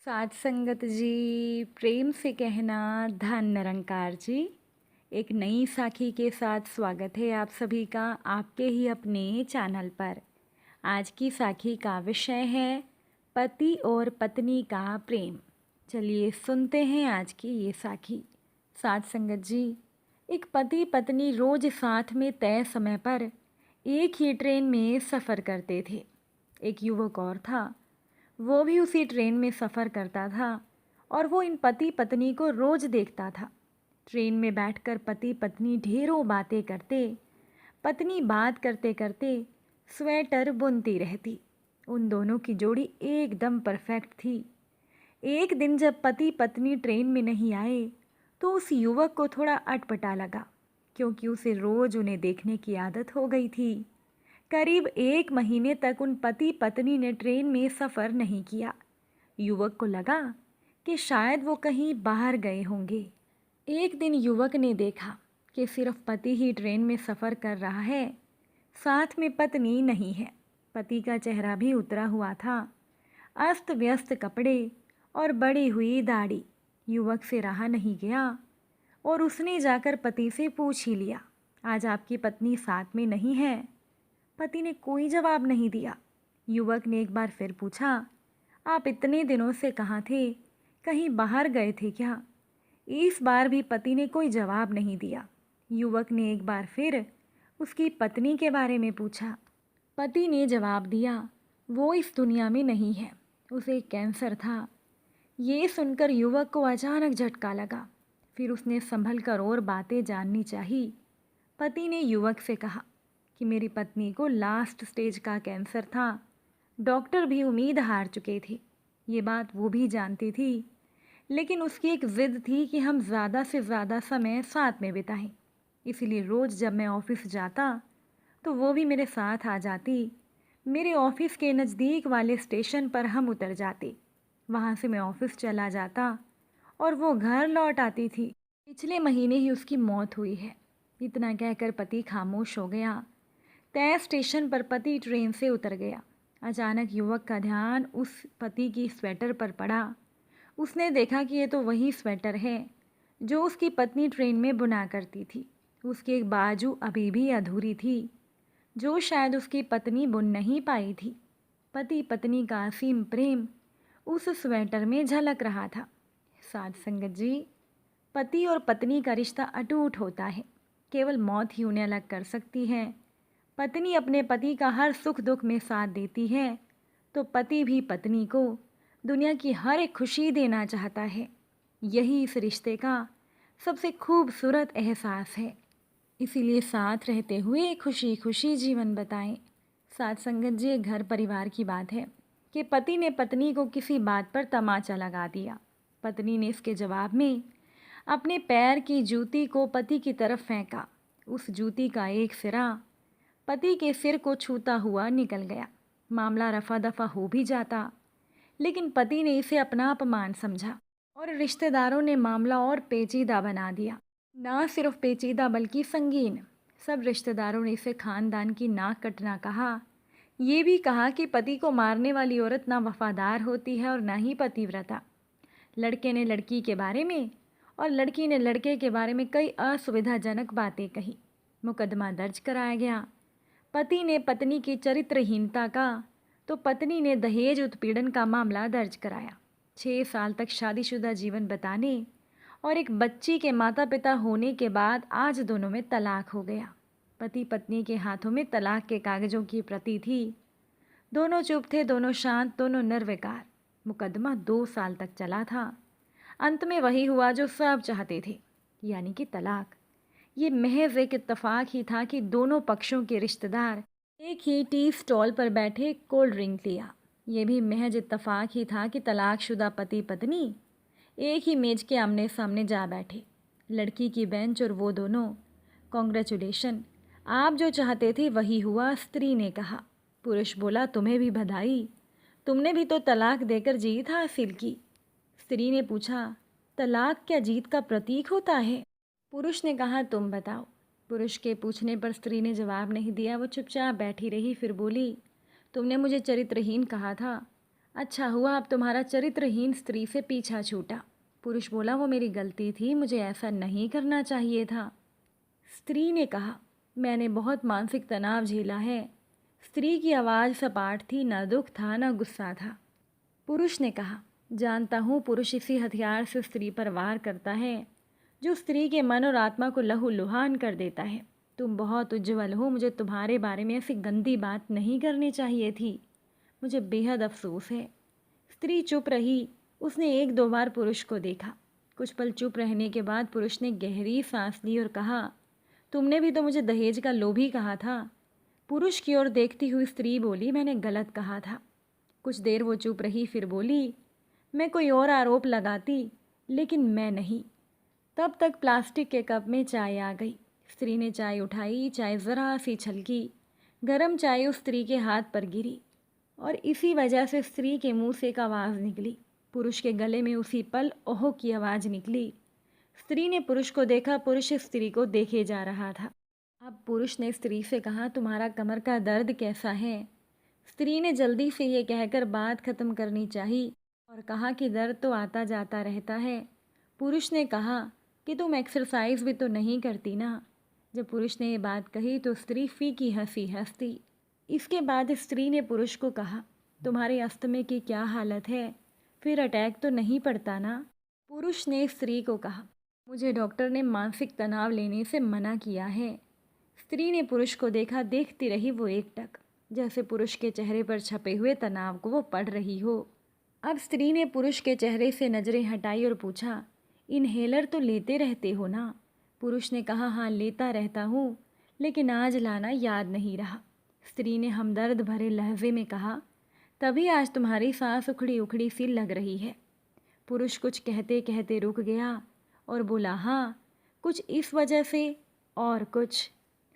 साध संगत जी, प्रेम से कहना धन निरंकार जी। एक नई साखी के साथ स्वागत है आप सभी का आपके ही अपने चैनल पर। आज की साखी का विषय है पति और पत्नी का प्रेम। चलिए सुनते हैं आज की ये साखी। साध संगत जी, एक पति पत्नी रोज साथ में तय समय पर एक ही ट्रेन में सफ़र करते थे। एक युवक और था, वो भी उसी ट्रेन में सफ़र करता था और वो इन पति पत्नी को रोज़ देखता था। ट्रेन में बैठकर पति पत्नी ढेरों बातें करते। पत्नी बात करते करते स्वेटर बुनती रहती। उन दोनों की जोड़ी एकदम परफेक्ट थी। एक दिन जब पति पत्नी ट्रेन में नहीं आए तो उस युवक को थोड़ा अटपटा लगा, क्योंकि उसे रोज़ उन्हें देखने की आदत हो गई थी। करीब 1 महीने तक उन पति पत्नी ने ट्रेन में सफ़र नहीं किया। युवक को लगा कि शायद वो कहीं बाहर गए होंगे। एक दिन युवक ने देखा कि सिर्फ पति ही ट्रेन में सफ़र कर रहा है, साथ में पत्नी नहीं है। पति का चेहरा भी उतरा हुआ था, अस्त व्यस्त कपड़े और बड़ी हुई दाढ़ी। युवक से रहा नहीं गया और उसने जाकर पति से पूछ ही लिया, आज आपकी पत्नी साथ में नहीं है? पति ने कोई जवाब नहीं दिया। युवक ने एक बार फिर पूछा, आप इतने दिनों से कहाँ थे? कहीं बाहर गए थे क्या? इस बार भी पति ने कोई जवाब नहीं दिया। युवक ने एक बार फिर उसकी पत्नी के बारे में पूछा। पति ने जवाब दिया, वो इस दुनिया में नहीं है, उसे कैंसर था। ये सुनकर युवक को अचानक झटका लगा। फिर उसने संभल कर और बातें जाननी चाही। पति ने युवक से कहा कि मेरी पत्नी को लास्ट स्टेज का कैंसर था। डॉक्टर भी उम्मीद हार चुके थे। ये बात वो भी जानती थी, लेकिन उसकी एक ज़िद थी कि हम ज़्यादा से ज़्यादा समय साथ में बिताएं। इसीलिए रोज़ जब मैं ऑफिस जाता तो वो भी मेरे साथ आ जाती। मेरे ऑफिस के नज़दीक वाले स्टेशन पर हम उतर जाते। वहाँ से मैं ऑफिस चला जाता और वो घर लौट आती थी। पिछले महीने ही उसकी मौत हुई है। इतना कहकर पति खामोश हो गया। तय स्टेशन पर पति ट्रेन से उतर गया। अचानक युवक का ध्यान उस पति की स्वेटर पर पड़ा। उसने देखा कि ये तो वही स्वेटर है जो उसकी पत्नी ट्रेन में बुना करती थी। उसकी एक बाजू अभी भी अधूरी थी, जो शायद उसकी पत्नी बुन नहीं पाई थी। पति पत्नी का असीम प्रेम उस स्वेटर में झलक रहा था। साध संगत जी, पति और पत्नी का रिश्ता अटूट होता है। केवल मौत ही उन्हें अलग कर सकती है। पत्नी अपने पति का हर सुख दुख में साथ देती है, तो पति भी पत्नी को दुनिया की हर एक खुशी देना चाहता है। यही इस रिश्ते का सबसे खूबसूरत एहसास है। इसीलिए साथ रहते हुए खुशी खुशी जीवन बताएं। साथ संगत जी, घर परिवार की बात है कि पति ने पत्नी को किसी बात पर तमाचा लगा दिया। पत्नी ने इसके जवाब में अपने पैर की जूती को पति की तरफ फेंका। उस जूती का एक सिरा पति के सिर को छूता हुआ निकल गया। मामला रफा दफा हो भी जाता, लेकिन पति ने इसे अपना अपमान समझा और रिश्तेदारों ने मामला और पेचीदा बना दिया। ना सिर्फ पेचीदा बल्कि संगीन। सब रिश्तेदारों ने इसे खानदान की नाक कटना कहा। ये भी कहा कि पति को मारने वाली औरत ना वफादार होती है और ना ही पतिव्रता। लड़के ने लड़की के बारे में और लड़की ने लड़के के बारे में कई असुविधाजनक बातें कही। मुकदमा दर्ज कराया गया। पति ने पत्नी की चरित्रहीनता का तो पत्नी ने दहेज उत्पीड़न का मामला दर्ज कराया। 6 साल तक शादीशुदा जीवन बताने और एक बच्ची के माता पिता होने के बाद आज दोनों में तलाक हो गया। पति पत्नी के हाथों में तलाक के कागजों की प्रति थी। दोनों चुप थे, दोनों शांत, दोनों निर्विकार। मुकदमा 2 साल तक चला था। अंत में वही हुआ जो सब चाहते थे, यानी कि तलाक। ये महज एक इत्तेफाक ही था कि दोनों पक्षों के रिश्तेदार एक ही टी स्टॉल पर बैठे कोल्ड ड्रिंक लिया। ये भी महज इत्तेफाक ही था कि तलाकशुदा पति पत्नी एक ही मेज के आमने सामने जा बैठे। लड़की की बेंच और वो दोनों। कॉन्ग्रेचुलेशन, आप जो चाहते थे वही हुआ, स्त्री ने कहा। पुरुष बोला, तुम्हें भी बधाई, तुमने भी तो तलाक देकर जीत हासिल की। स्त्री ने पूछा, तलाक क्या जीत का प्रतीक होता है? पुरुष ने कहा, तुम बताओ। पुरुष के पूछने पर स्त्री ने जवाब नहीं दिया। वो चुपचाप बैठी रही। फिर बोली, तुमने मुझे चरित्रहीन कहा था, अच्छा हुआ अब तुम्हारा चरित्रहीन स्त्री से पीछा छूटा। पुरुष बोला, वो मेरी गलती थी, मुझे ऐसा नहीं करना चाहिए था। स्त्री ने कहा, मैंने बहुत मानसिक तनाव झेला है। स्त्री की आवाज़ सपाट थी, न दुख था न गुस्सा था। पुरुष ने कहा, जानता हूँ पुरुष इसी हथियार से स्त्री पर वार करता है जो स्त्री के मन और आत्मा को लहूलुहान कर देता है। तुम बहुत उज्जवल हो, मुझे तुम्हारे बारे में ऐसी गंदी बात नहीं करनी चाहिए थी। मुझे बेहद अफसोस है। स्त्री चुप रही। उसने एक दो बार पुरुष को देखा। कुछ पल चुप रहने के बाद पुरुष ने गहरी सांस ली और कहा, तुमने भी तो मुझे दहेज का लोभी कहा था। पुरुष की ओर देखती हुई स्त्री बोली, मैंने गलत कहा था। कुछ देर वो चुप रही, फिर बोली, मैं कोई और आरोप लगाती, लेकिन मैं नहीं। तब तक प्लास्टिक के कप में चाय आ गई। स्त्री ने चाय उठाई। चाय ज़रा सी छलकी। गरम चाय उस स्त्री के हाथ पर गिरी और इसी वजह से स्त्री के मुंह से एक आवाज़ निकली। पुरुष के गले में उसी पल ओह की आवाज़ निकली। स्त्री ने पुरुष को देखा। पुरुष स्त्री को देखे जा रहा था। अब पुरुष ने स्त्री से कहा, तुम्हारा कमर का दर्द कैसा है? स्त्री ने जल्दी से ये कहकर बात ख़त्म करनी चाहिए और कहा कि दर्द तो आता जाता रहता है। पुरुष ने कहा कि तुम एक्सरसाइज भी तो नहीं करती ना। जब पुरुष ने ये बात कही तो स्त्री फीकी हंसी हंसती। इसके बाद स्त्री ने पुरुष को कहा, तुम्हारे अस्थमे की क्या हालत है? फिर अटैक तो नहीं पड़ता ना? पुरुष ने स्त्री को कहा, मुझे डॉक्टर ने मानसिक तनाव लेने से मना किया है। स्त्री ने पुरुष को देखा। देखती रही वो एकटक, जैसे पुरुष के चेहरे पर छपे हुए तनाव को वो पढ़ रही हो। अब स्त्री ने पुरुष के चेहरे से नज़रें हटाई और पूछा, इन्हेलर तो लेते रहते हो ना? पुरुष ने कहा, हाँ लेता रहता हूँ, लेकिन आज लाना याद नहीं रहा। स्त्री ने हमदर्द भरे लहजे में कहा, तभी आज तुम्हारी सांस उखड़ी उखड़ी सी लग रही है। पुरुष कुछ कहते कहते रुक गया और बोला, हाँ कुछ इस वजह से और कुछ।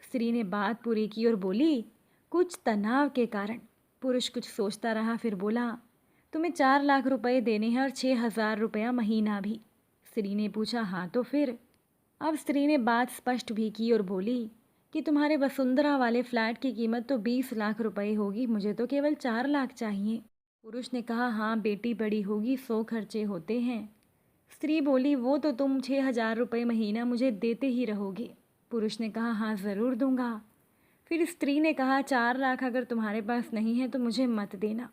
स्त्री ने बात पूरी की और बोली, कुछ तनाव के कारण। पुरुष कुछ सोचता रहा, फिर बोला, तुम्हें 4 लाख रुपए देने हैं और 6,000 रुपया महीना भी। स्त्री ने पूछा, हाँ तो फिर? अब स्त्री ने बात स्पष्ट भी की और बोली कि तुम्हारे वसुंधरा वाले फ्लैट की कीमत तो 20 लाख रुपए होगी, मुझे तो केवल 4 लाख चाहिए। पुरुष ने कहा, हाँ बेटी बड़ी होगी, 100 खर्चे होते हैं। स्त्री बोली, वो तो तुम 6,000 रुपये महीना मुझे देते ही रहोगे। पुरुष ने कहा, हाँ ज़रूर दूंगा। फिर स्त्री ने कहा, 4 लाख अगर तुम्हारे पास नहीं है तो मुझे मत देना।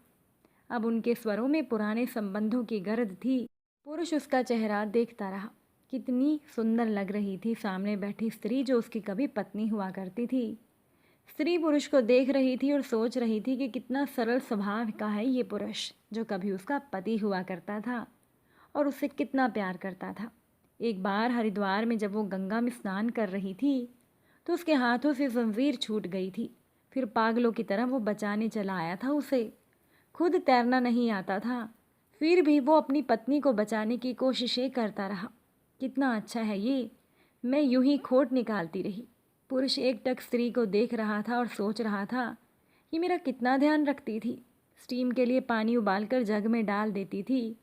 अब उनके स्वरों में पुराने संबंधों की गरज थी। पुरुष उसका चेहरा देखता रहा। कितनी सुंदर लग रही थी सामने बैठी स्त्री, जो उसकी कभी पत्नी हुआ करती थी। स्त्री पुरुष को देख रही थी और सोच रही थी कि कितना सरल स्वभाव का है ये पुरुष, जो कभी उसका पति हुआ करता था और उससे कितना प्यार करता था। एक बार हरिद्वार में जब वो गंगा में स्नान कर रही थी तो उसके हाथों से जंजीर छूट गई थी। फिर पागलों की तरह वो बचाने चला आया था उसे। खुद तैरना नहीं आता था, फिर भी वो अपनी पत्नी को बचाने की कोशिशें करता रहा। कितना अच्छा है ये। मैं यूं ही खोट निकालती रही। पुरुष एकटक स्त्री को देख रहा था और सोच रहा था, ये मेरा कितना ध्यान रखती थी। स्टीम के लिए पानी उबालकर जग में डाल देती थी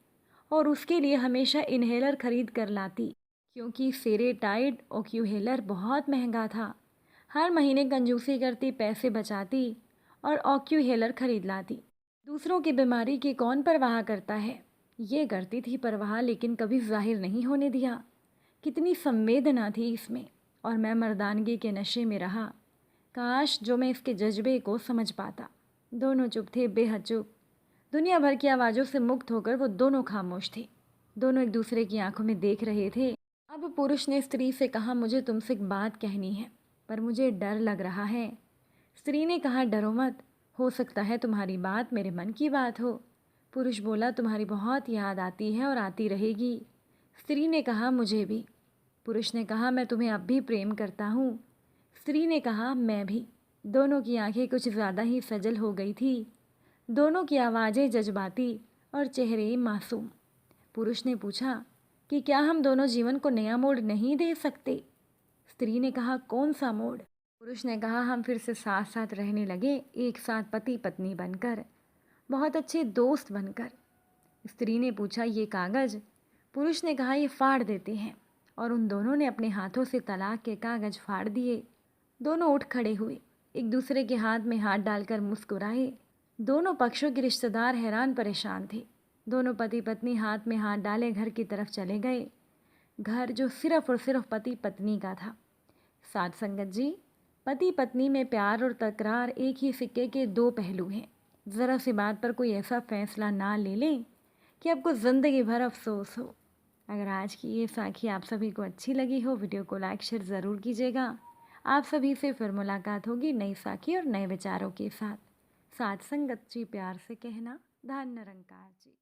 और उसके लिए हमेशा इन्हेलर खरीद कर लाती, क्योंकि सेरेटाइड ओक्यूहेलर बहुत महंगा था। हर महीने कंजूसी करती, पैसे बचाती और ओक्यूहेलर खरीद लाती। दूसरों की बीमारी की कौन परवाह करता है? ये करती थी परवाह, लेकिन कभी जाहिर नहीं होने दिया। कितनी संवेदना थी इसमें, और मैं मर्दानगी के नशे में रहा। काश जो मैं इसके जज्बे को समझ पाता। दोनों चुप थे, बेहद चुप। दुनिया भर की आवाज़ों से मुक्त होकर वो दोनों खामोश थे। दोनों एक दूसरे की आंखों में देख रहे थे। अब पुरुष ने स्त्री से कहा, मुझे तुमसे एक बात कहनी है, पर मुझे डर लग रहा है। स्त्री ने कहा, डरो मत, हो सकता है तुम्हारी बात मेरे मन की बात हो। पुरुष बोला, तुम्हारी बहुत याद आती है और आती रहेगी। स्त्री ने कहा, मुझे भी। पुरुष ने कहा, मैं तुम्हें अब भी प्रेम करता हूँ। स्त्री ने कहा, मैं भी। दोनों की आंखें कुछ ज़्यादा ही सजल हो गई थी। दोनों की आवाज़ें जज्बाती और चेहरे मासूम। पुरुष ने पूछा कि क्या हम दोनों जीवन को नया मोड़ नहीं दे सकते? स्त्री ने कहा, कौन सा मोड़? पुरुष ने कहा, हम फिर से साथ साथ रहने लगे, एक साथ पति पत्नी बनकर, बहुत अच्छे दोस्त बनकर। स्त्री ने पूछा, ये कागज़? पुरुष ने कहा, ये फाड़ देते हैं। और उन दोनों ने अपने हाथों से तलाक के कागज़ फाड़ दिए। दोनों उठ खड़े हुए, एक दूसरे के हाथ में हाथ डालकर मुस्कुराए। दोनों पक्षों के रिश्तेदार हैरान परेशान थे। दोनों पति पत्नी हाथ में हाथ डाले घर की तरफ चले गए। घर जो सिर्फ और सिर्फ पति पत्नी का था। साध संगत जी, पति पत्नी में प्यार और तकरार एक ही सिक्के के दो पहलू हैं। ज़रा सी बात पर कोई ऐसा फैसला ना ले लें कि आपको ज़िंदगी भर अफसोस हो। अगर आज की ये साखी आप सभी को अच्छी लगी हो, वीडियो को लाइक शेयर ज़रूर कीजिएगा। आप सभी से फिर मुलाकात होगी नई साखी और नए विचारों के साथ। साध संगत जी प्यार से कहना, धन निरंकार जी।